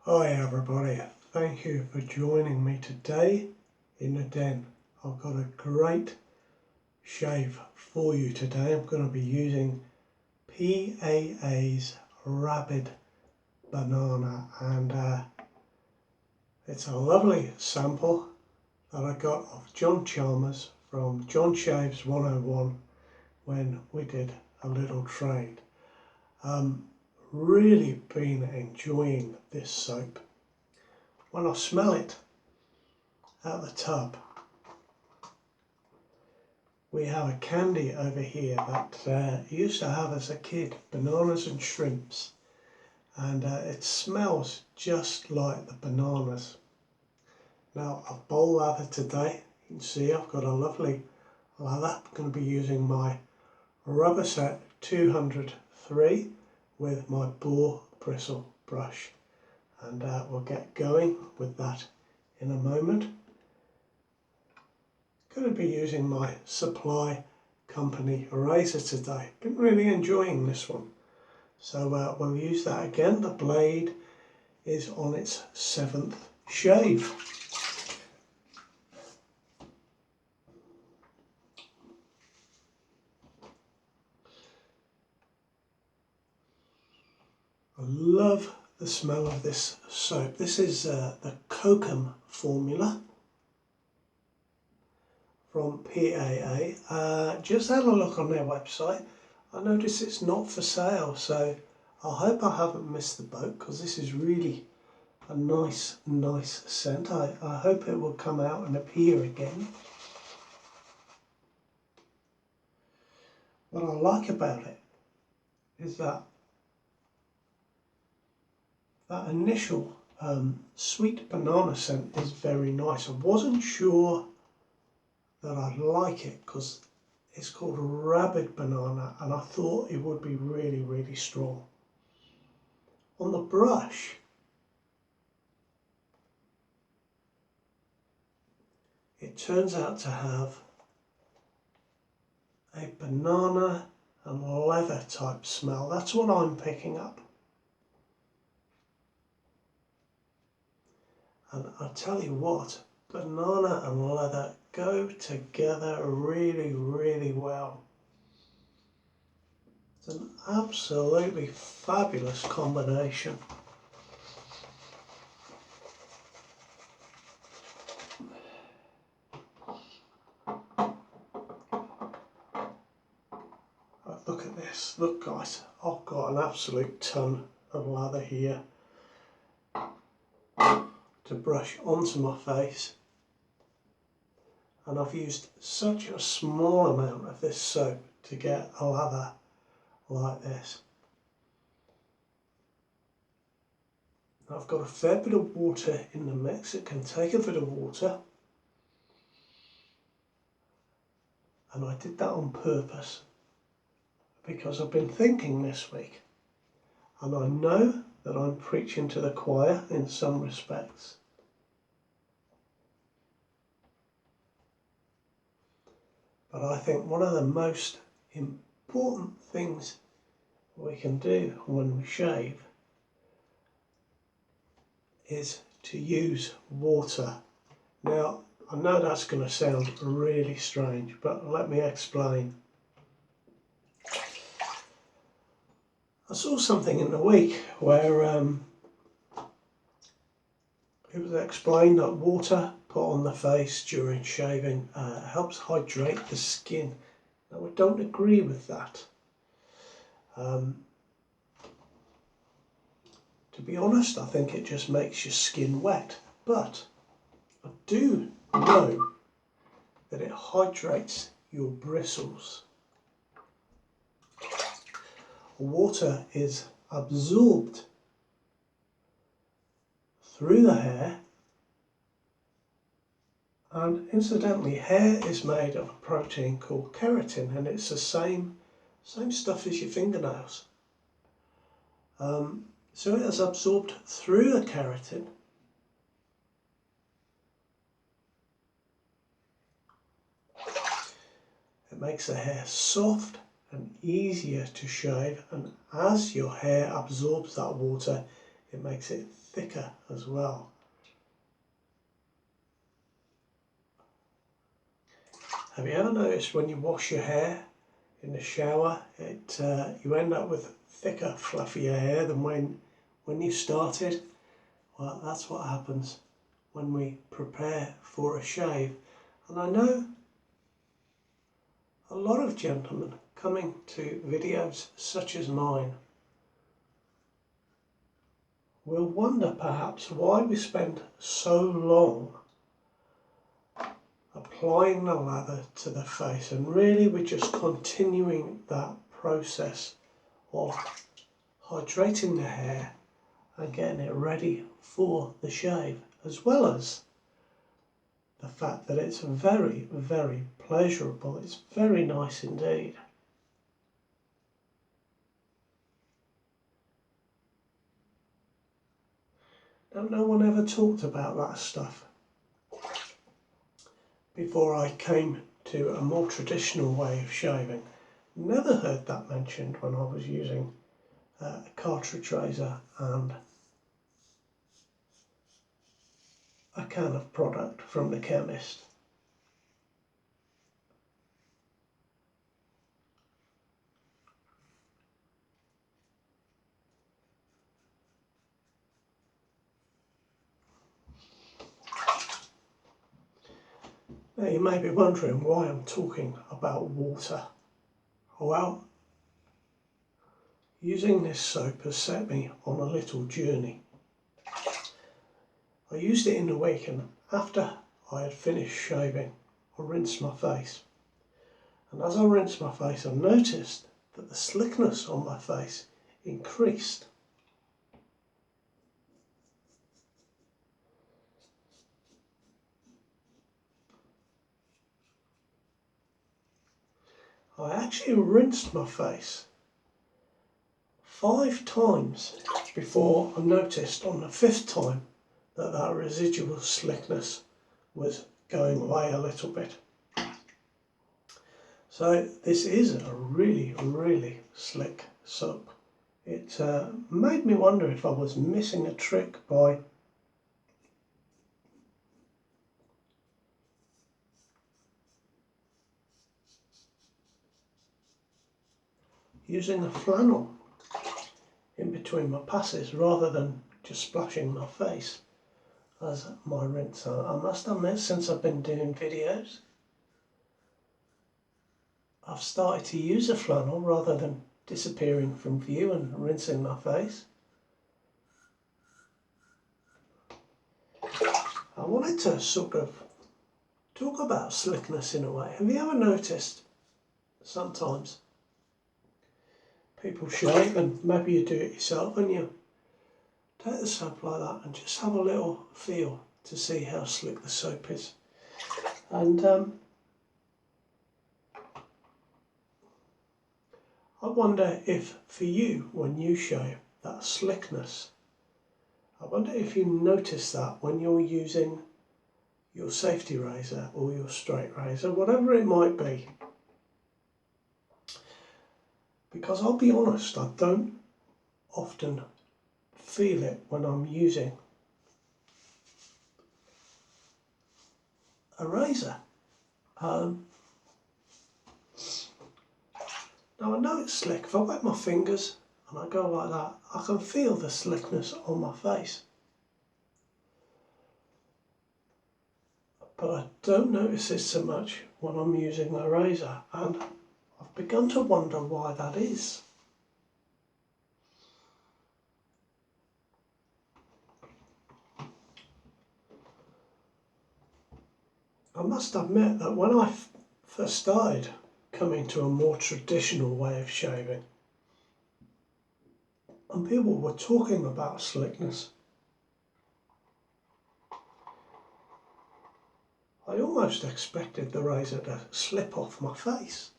Hi everybody, thank you for joining me today in the den. I've got a great shave for you today. I'm going to be using PAA's Rabid Banana, and it's a lovely sample that I got off John Chalmers from John Shaves 101 when we did a little trade. Really been enjoying this soap. When I smell it out the tub, we have a candy over here that I used to have as a kid, bananas and shrimps, and it smells just like the bananas. Now I've bowl lathered today. You can see I've got a lovely lather. I'm going to be using my rubber set 203 with my boar bristle brush, and we'll get going with that in a moment. Going to be using my supply company razor today. Been really enjoying this one, so we'll use that again. The blade is on its 7th shave. I love the smell of this soap. This is the Kokum formula from PAA. Just had a look on their website. I noticed it's not for sale, so I hope I haven't missed the boat, because this is really a nice scent. I hope it will come out and appear again. What I like about it is that initial sweet banana scent is very nice. I wasn't sure that I'd like it because it's called Rabid Banana, and I thought it would be really strong. On the brush, it turns out to have a banana and leather type smell. That's what I'm picking up. And I tell you what, banana and leather go together really well. It's an absolutely fabulous combination. Look at this, look guys, I've got an absolute ton of lather here to brush onto my face, and I've used such a small amount of this soap to get a lather like this. I've got a fair bit of water in the mix. It can take a bit of water, and I did that on purpose because I've been thinking this week, and I know that I'm preaching to the choir in some respects. But I think one of the most important things we can do when we shave is to use water. Now, I know that's going to sound really strange, but let me explain. I saw something in the week where it was explained that water put on the face during shaving helps hydrate the skin. Now, I don't agree with that. To be honest, I think it just makes your skin wet, but I do know that it hydrates your bristles. Water is absorbed through the hair, and incidentally, hair is made of a protein called keratin, and it's the same stuff as your fingernails. So it is absorbed through the keratin, it makes the hair soft and easier to shave, and as your hair absorbs that water, it makes it thicker as well. Have you ever noticed when you wash your hair in the shower, you end up with thicker, fluffier hair than when you started? Well, that's what happens when we prepare for a shave. And I know a lot of gentlemen coming to videos such as mine will wonder perhaps why we spend so long applying the lather to the face, and really we're just continuing that process of hydrating the hair and getting it ready for the shave, as well as the fact that it's very, very pleasurable. It's very nice indeed. Now, no one ever talked about that stuff before I came to a more traditional way of shaving. Never heard that mentioned when I was using a cartridge razor and a can of product from the chemist. Now you may be wondering why I'm talking about water. Well, using this soap has set me on a little journey. I used it in the week, and after I had finished shaving, I rinsed my face. And as I rinsed my face, I noticed that the slickness on my face increased. I actually rinsed my face 5 times before I noticed on the 5th time that residual slickness was going away a little bit. So this is a really, really slick soap. It made me wonder if I was missing a trick by using a flannel in between my passes rather than just splashing my face as my rinse. I must admit, since I've been doing videos, I've started to use a flannel rather than disappearing from view and rinsing my face. I wanted to sort of talk about slickness in a way. Have you ever noticed sometimes people shave, and maybe you do it yourself, and you take the soap like that and just have a little feel to see how slick the soap is. And I wonder if for you, when you shave, that slickness, I wonder if you notice that when you're using your safety razor or your straight razor, whatever it might be. Because I'll be honest, I don't often feel it when I'm using a razor. Now I know it's slick. If I wet my fingers and I go like that, I can feel the slickness on my face. But I don't notice it so much when I'm using the razor, and I've begun to wonder why that is. I must admit that when I first started coming to a more traditional way of shaving, and people were talking about slickness, I almost expected the razor to slip off my face.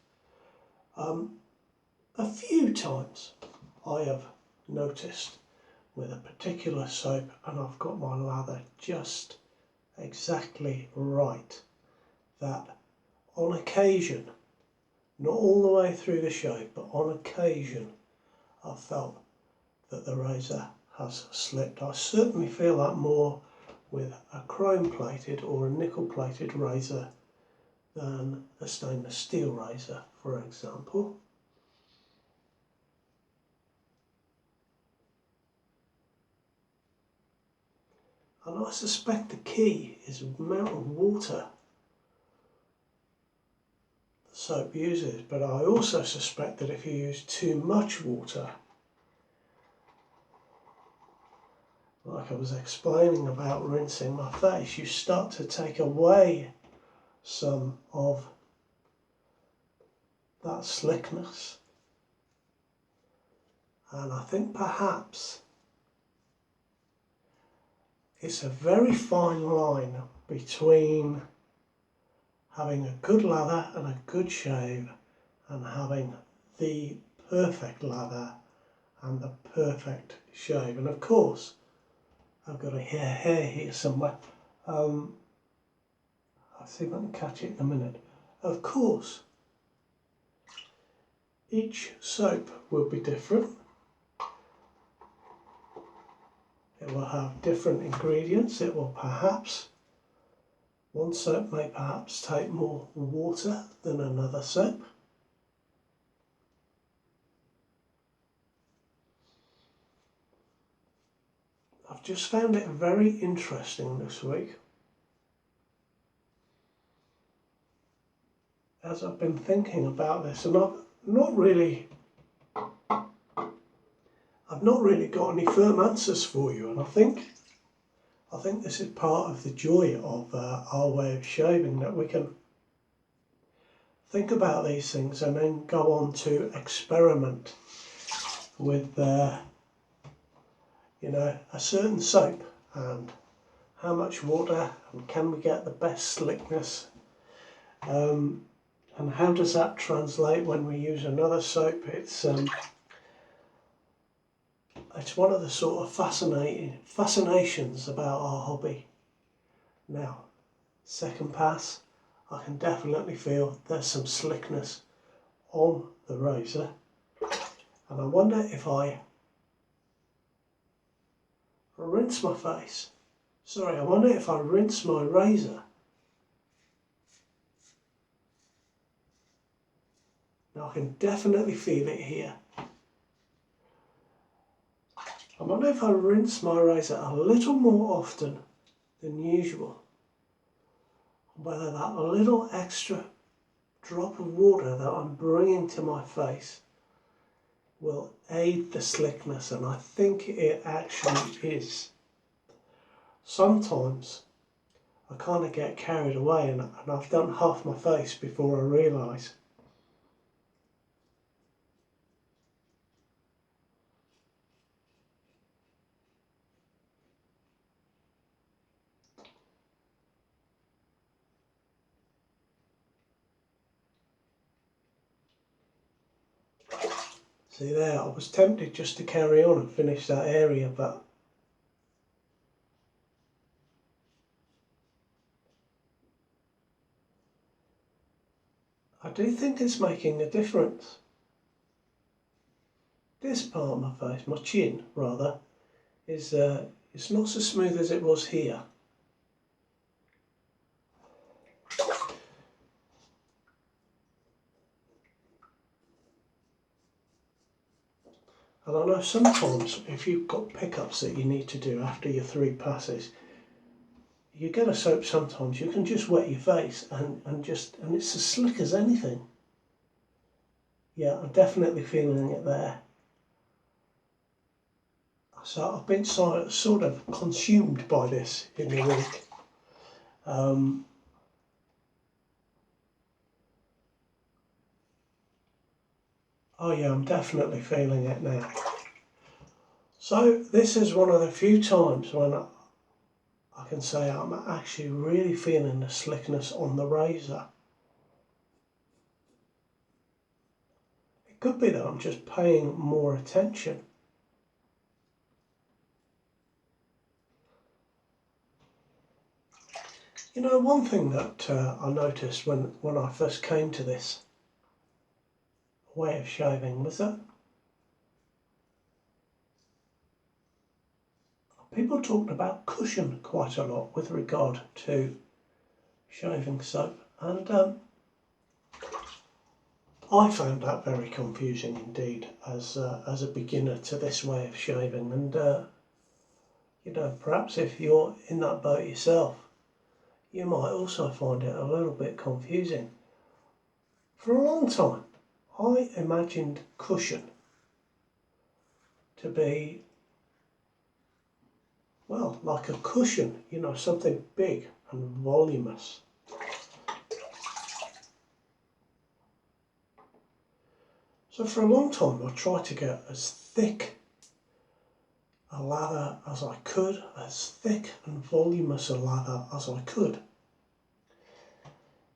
A few times I have noticed with a particular soap, and I've got my lather just exactly right, that on occasion, not all the way through the shave, but on occasion, I felt that the razor has slipped. I certainly feel that more with a chrome plated or a nickel plated razor than a stainless steel razor, for example. And I suspect the key is the amount of water the soap uses, but I also suspect that if you use too much water, like I was explaining about rinsing my face, you start to take away some of that slickness. And I think perhaps it's a very fine line between having a good lather and a good shave and having the perfect lather and the perfect shave. And of course, I've got a hair here somewhere. I'll see if I can catch it in a minute. Of course, each soap will be different. It will have different ingredients. It will perhaps, one soap may perhaps take more water than another soap. I've just found it very interesting this week, as I've been thinking about this, and I've not really got any firm answers for you, and I think this is part of the joy of our way of shaving, that we can think about these things and then go on to experiment with a certain soap and how much water, and can we get the best slickness, and how does that translate when we use another soap. It's one of the sort of fascinations about our hobby. Now, second pass, I can definitely feel there's some slickness on the razor, and I wonder if I rinse my face. I wonder if I rinse my razor. Now I can definitely feel it here. I wonder if I rinse my razor a little more often than usual, whether that little extra drop of water that I'm bringing to my face will aid the slickness, and I think it actually is. Sometimes I kind of get carried away and I've done half my face before I realise. See there, I was tempted just to carry on and finish that area, but I do think it's making a difference. This part of my face, my chin rather, is it's not so smooth as it was here. And I know sometimes if you've got pickups that you need to do after your 3 passes, you get a soap sometimes, you can just wet your face and it's as slick as anything. Yeah, I'm definitely feeling it there. So I've been sort of consumed by this in the week. Oh yeah, I'm definitely feeling it now. So this is one of the few times when I can say I'm actually really feeling the slickness on the razor. It could be that I'm just paying more attention. You know, one thing that I noticed when I first came to this way of shaving was that people talked about cushion quite a lot with regard to shaving soap, and I found that very confusing indeed as a beginner to this way of shaving, and you know, perhaps if you're in that boat yourself, you might also find it a little bit confusing. For a long time, I imagined cushion to be, well, like a cushion, you know, something big and voluminous. So for a long time I tried to get as thick a lather as I could, as thick and voluminous a lather as I could,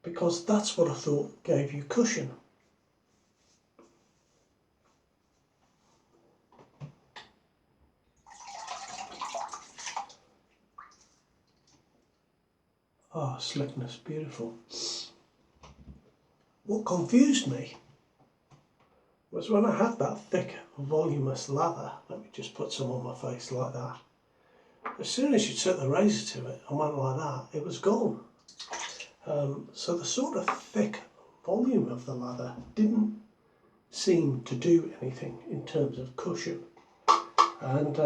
because that's what I thought gave you cushion. Ah, Slickness, beautiful. What confused me was when I had that thick, voluminous lather. Let me just put some on my face like that. As soon as you took the razor to it and went like that, it was gone. So the sort of thick volume of the lather didn't seem to do anything in terms of cushion. And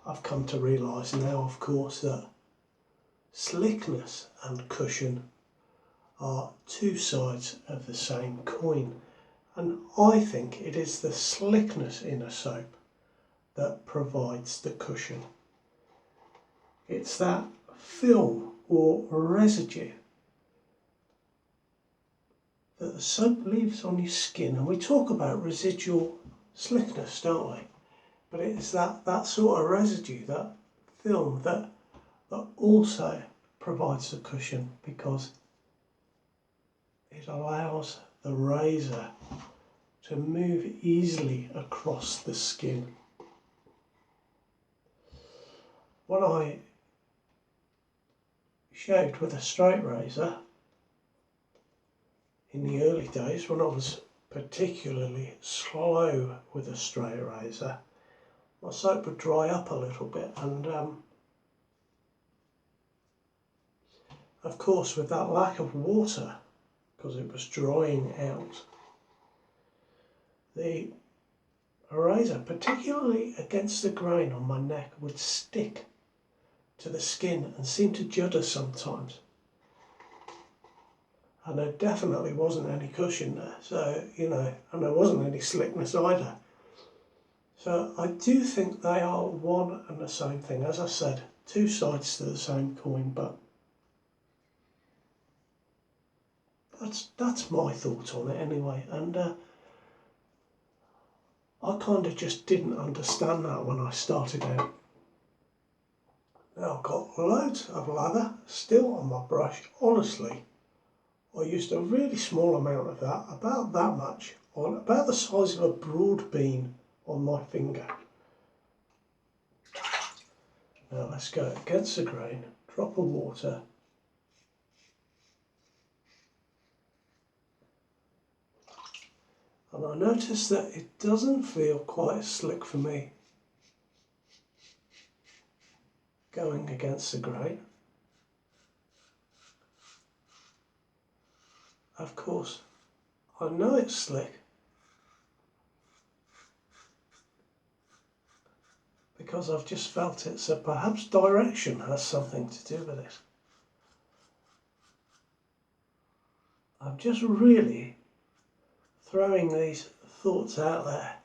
I've come to realise now, of course, that slickness and cushion are two sides of the same coin, and I think it is the slickness in a soap that provides the cushion. It's that film or residue that the soap leaves on your skin, and we talk about residual slickness, don't we? But it's that sort of residue, that film, that also provides the cushion, because it allows the razor to move easily across the skin. When I shaved with a straight razor in the early days, when I was particularly slow with a straight razor, my soap would dry up a little bit, and of course with that lack of water, because it was drying out, the razor, particularly against the grain on my neck, would stick to the skin and seem to judder sometimes. And there definitely wasn't any cushion there, so, you know, and there wasn't any slickness either. So I do think they are one and the same thing. As I said, two sides to the same coin, but that's my thought on it anyway. And I kind of just didn't understand that when I started out. Now I've got loads of lather still on my brush. Honestly, I used a really small amount of that, about that much, on about the size of a broad bean on my finger. Now let's go against the grain, drop of water. And I notice that it doesn't feel quite as slick for me going against the grain. Of course, I know it's slick because I've just felt it, so perhaps direction has something to do with it. I'm just really throwing these thoughts out there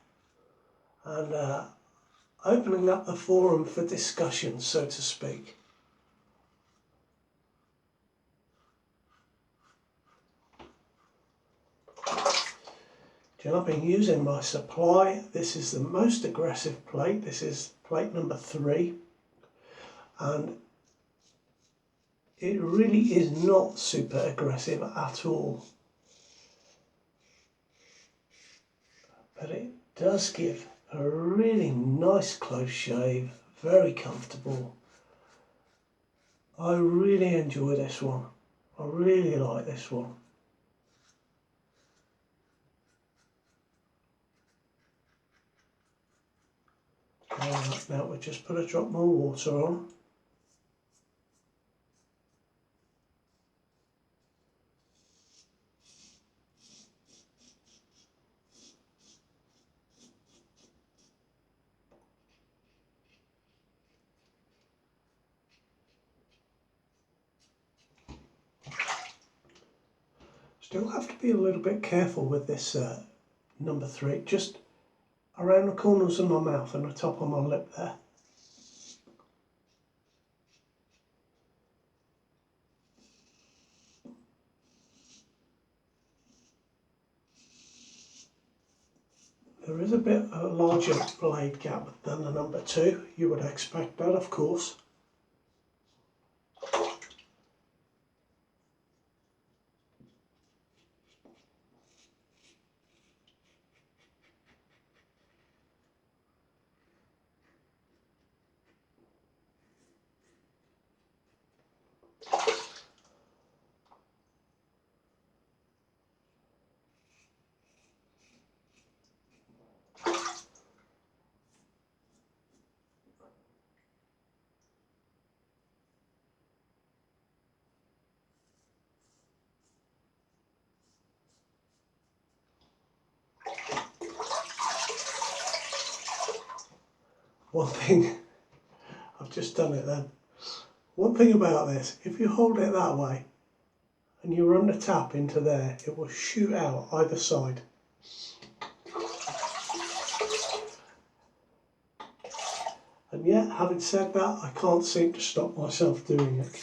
and opening up the forum for discussion, so to speak. You know, I've been using my supply. This is the most aggressive plate. This is plate number 3, and it really is not super aggressive at all, but it does give a really nice close shave, very comfortable. I really enjoy this one. I really like this one. Alright, now we'll just put a drop more water on. Still have to be a little bit careful with this number 3, just around the corners of my mouth and the top of my lip there. There is a bit of a larger blade gap than the number 2, you would expect that, of course. One thing, I've just done it then. One thing about this, if you hold it that way and you run the tap into there, it will shoot out either side. And yet, having said that, I can't seem to stop myself doing it.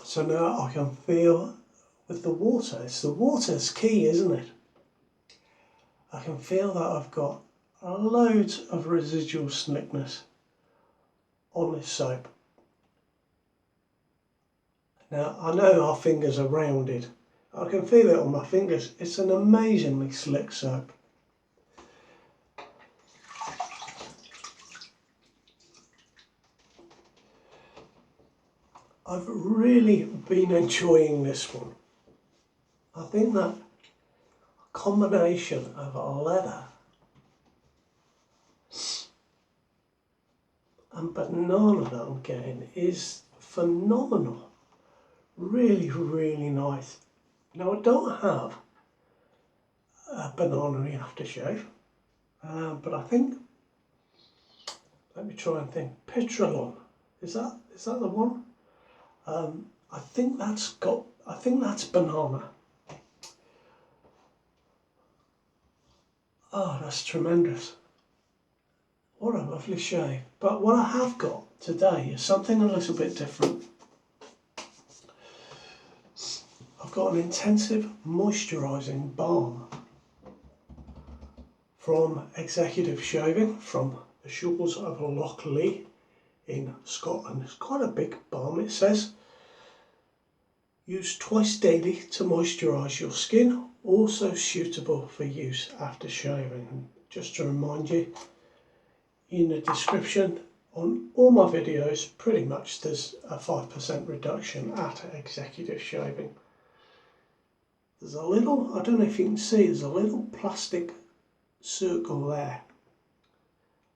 So now I can feel with the water, it's the water's key, isn't it? I can feel that I've got loads of residual slickness on this soap. Now I know our fingers are rounded. I can feel it on my fingers. It's an amazingly slick soap. I've really been enjoying this one. I think that combination of leather and banana that I'm getting is phenomenal. Really, really nice. Now I don't have a banana in aftershave, but I think, let me try and think, Petrolon, is that the one? I think that's banana. Oh, that's tremendous. What a lovely shave. But what I have got today is something a little bit different. I've got an intensive moisturising balm from Executive Shaving from the shores of Loch Lee in Scotland. It's quite a big balm, it says. Use twice daily to moisturise your skin, also suitable for use after shaving. And just to remind you, in the description on all my videos, pretty much there's a 5% reduction at Executive Shaving. There's a little, I don't know if you can see, there's a little plastic circle there.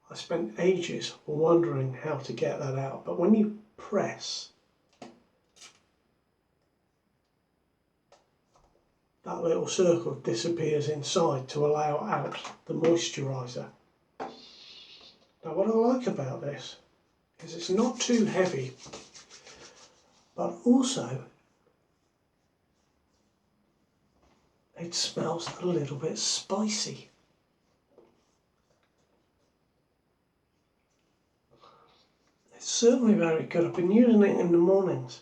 I spent ages wondering how to get that out, but when you press, that little circle disappears inside to allow out the moisturiser. Now what I like about this is it's not too heavy, but also it smells a little bit spicy. It's certainly very good. I've been using it in the mornings.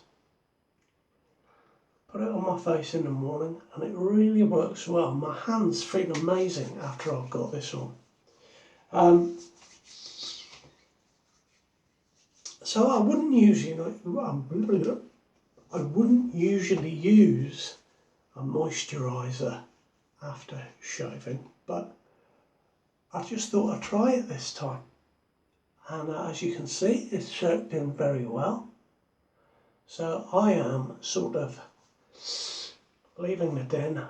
Put it on my face in the morning and it really works well. My hands feel amazing after I've got this on. So I wouldn't usually use a moisturiser after shaving, but I just thought I'd try it this time. And as you can see, it's soaked in very well. So I am sort of leaving the den,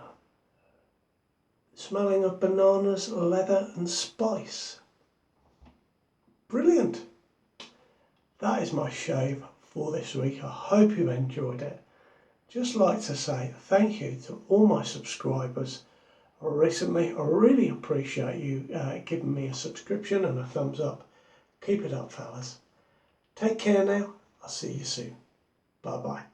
smelling of bananas, leather and spice. Brilliant! That is my shave for this week. I hope you enjoyed it. Just like to say thank you to all my subscribers recently. I really appreciate you giving me a subscription and a thumbs up. Keep it up, fellas. Take care now. I'll see you soon. Bye bye.